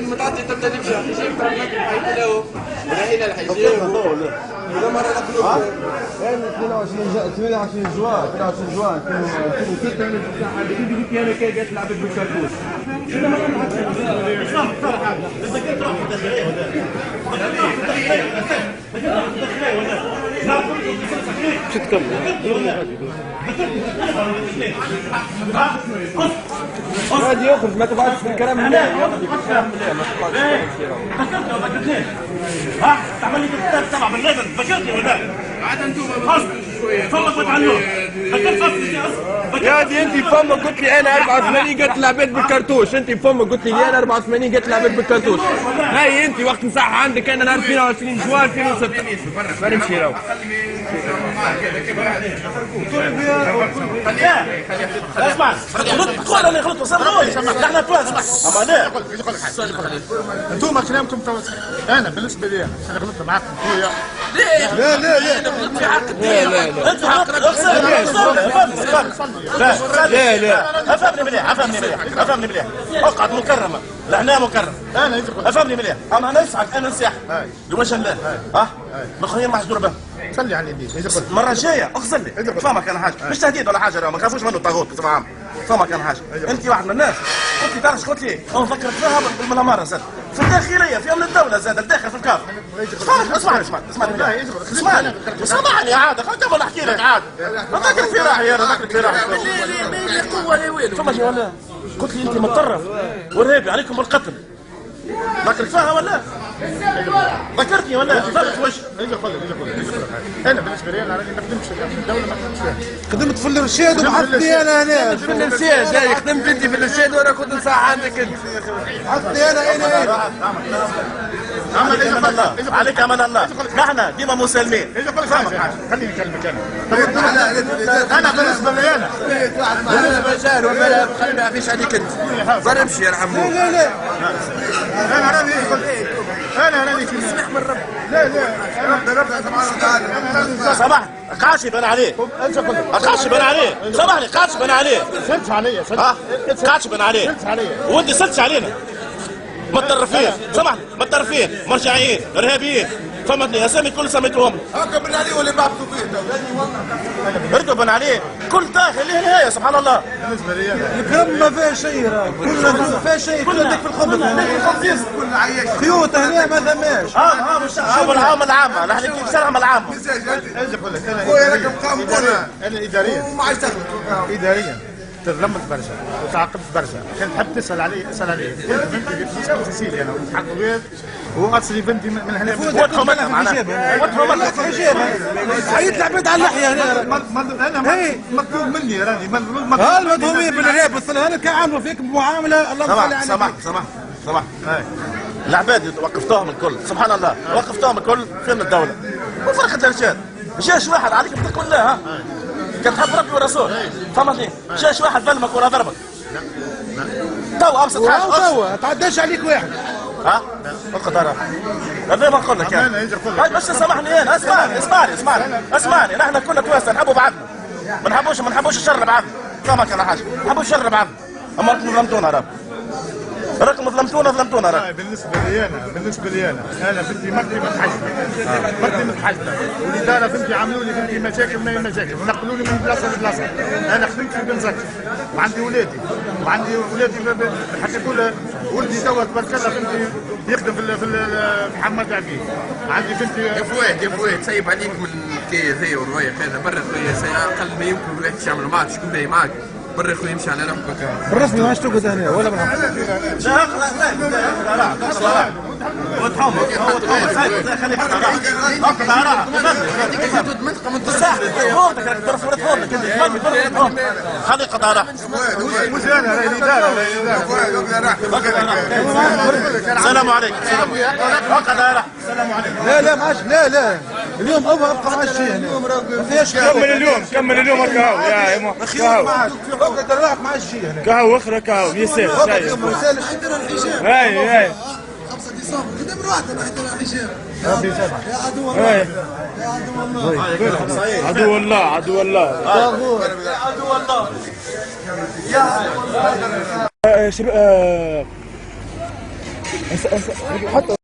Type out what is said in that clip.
المتعطي تبدا تمشي حيجيب حيجي له ولا هنا الحيجيب ولا مره نقلب 28 جوان 2006 اللي قلت انا كي قالت لعبت بالكرتوش شو تكمل غادي يخرج ما تبعدش في الكلام هنا ها تعمل لي تبع بالليل فكرتني ولا عاد انتم فمك عنه يا دي انت فمك قلت لي انا 84 قلت لعبت بالكرتوش انت فمك قلت لي انا 84 قلت لعبت بالكرتوش هاي انت وقت نصح عندك انا نهار 22 جوان 2006 ما نمشي راهو اسمع غلط انا غلط وصلوا نحن توازن اما لا انتم كلامكم انا بالنسبه لي انا غلطت معاكم خويا لا لا لا انا غلطت في حق لا لا لا انت حق لا لا افهمني مليح افهمني مليح اقعد مكرمه لهنا مكرم انا افهمني مليح اما انا نسعك انا نصيح لوجه الله ها مخير محجور به صلي على النبي المره الجايه اقسم لي فهمك انا حاجه مش تهديد ولا حاجه ما خافوش منه الطاغوت بصفه عامه فهمك انا حاجه انت واحد من الناس قلت لي تعرف قلت لي انا فكرت فيها بالمنامره زاد في الداخليه في امن الدوله زاد الداخل في الكاف اسمعني عاد خليني نحكي لك عاد ذاكر في راحي انا ذاكر في راحي لا قوه لا ويلو فما شي ولا قلت لي انت متطرف وارهابي عليكم بالقتل ذاكرك فيها ولا ذكرتني ولا ذكرت وش انا بالنسبه لي انا راني ما خدمتش في الدوله ما خدمتش فيها خدمت في الارشاد وبعثني انا هنا في الارشاد هاي خدمت انت في الارشاد وانا كنت نصح عندك انت بعثني انا عليك امان الله عليك امان الله نحن ديما مسالمين خليني اكلمك انا بالنسبه لي انا بالنسبه لجار وما ما فيش عليك انت برا امشي يرحموك لا لا انا راني انا راني اسمح من ربك لا لا ربنا سبحانه وتعالى صباح قاعش بان عليه قاعش بان عليه سامحني قاعش بان عليه سلت عليا قاعش بان عليه سلت عليا وانت سلتش علينا متطرفين سامحني متطرفين مرجعيين ارهابيين فهمتني اسامي كل سميتهم هكا بن علي واللي بعثوا فيه اركب بن عليه كل داخل له نهايه سبحان الله بالنسبه لي انا الكرم ما فيها شيء كلنا ما فيها شيء كلنا في الخبز كل عياش خيوط هنا ما ثماش العام العامه نحن كيف الشرعه العامه خويا راكم قاموا انا اداريا وما عادش تخدم اداريا تظلمت برشا وتعاقبت برشا كان تحب تسال علي اسال علي بنتي في سيسيليا انا حق بيض واصلي بنتي من هنا وجههم لنا معناها وجههم لنا عيط لعبت على اللحيه هنا انا مطلوب مني راني المظلومين بالرهاب والصلاه كيعاملوا فيك بمعامله اللهم صل على سمح العباد وقفتوهم الكل سبحان الله وقفتوهم الكل فين الدوله وفرقه الارشاد جيش واحد عليك بتقول الله ها كان تحب ربي والرسول فهمتني جيش واحد ظلمك ولا ضربك تو ابسط حاجه تو تعداش عليك واحد ها القطار هذا ما نقول لك هاي بس سامحني انا اسمعني نحن كنا تواسى نحبوا بعضنا ما نحبوش الشر بعضنا فهمك على حاجه ما نحبوش الشر بعضنا اما راكم ظلمتونا راكم ظلمتونا راكم بالنسبه لي انا بنتي مرتي متحجبه والاداره بنتي عملوا لي بنتي مشاكل ما هي مشاكل ونقلوا لي من بلاصه لبلاصه انا خدمت في بن زكي وعندي ولادي حتى تقول ولدي توا تبارك الله بنتي يخدم في محمد عبيد عندي بنتي يا فؤاد سيب عليك من الحكايه ذي والروايه هذا برا خويا اقل ما يمكن الواحد يعمل معك شكون باهي معك برا خويا يمشي على روحك بالرسمي ماش تقعد هنا ولا خلي قطارة السلام عليكم لا معاش لا اليوم ابقى مع الشيء ما فيهاش كمل اليوم كهو يا كهو فقط الراحة مع الشيء هنا كهو اخرى كهو يسال هاي 5 ديسمبر خدم روحنا حتى الحجاب ربي يسامحك يا عدو الله يا عدو الله عدو الله يا عدو الله يا حتى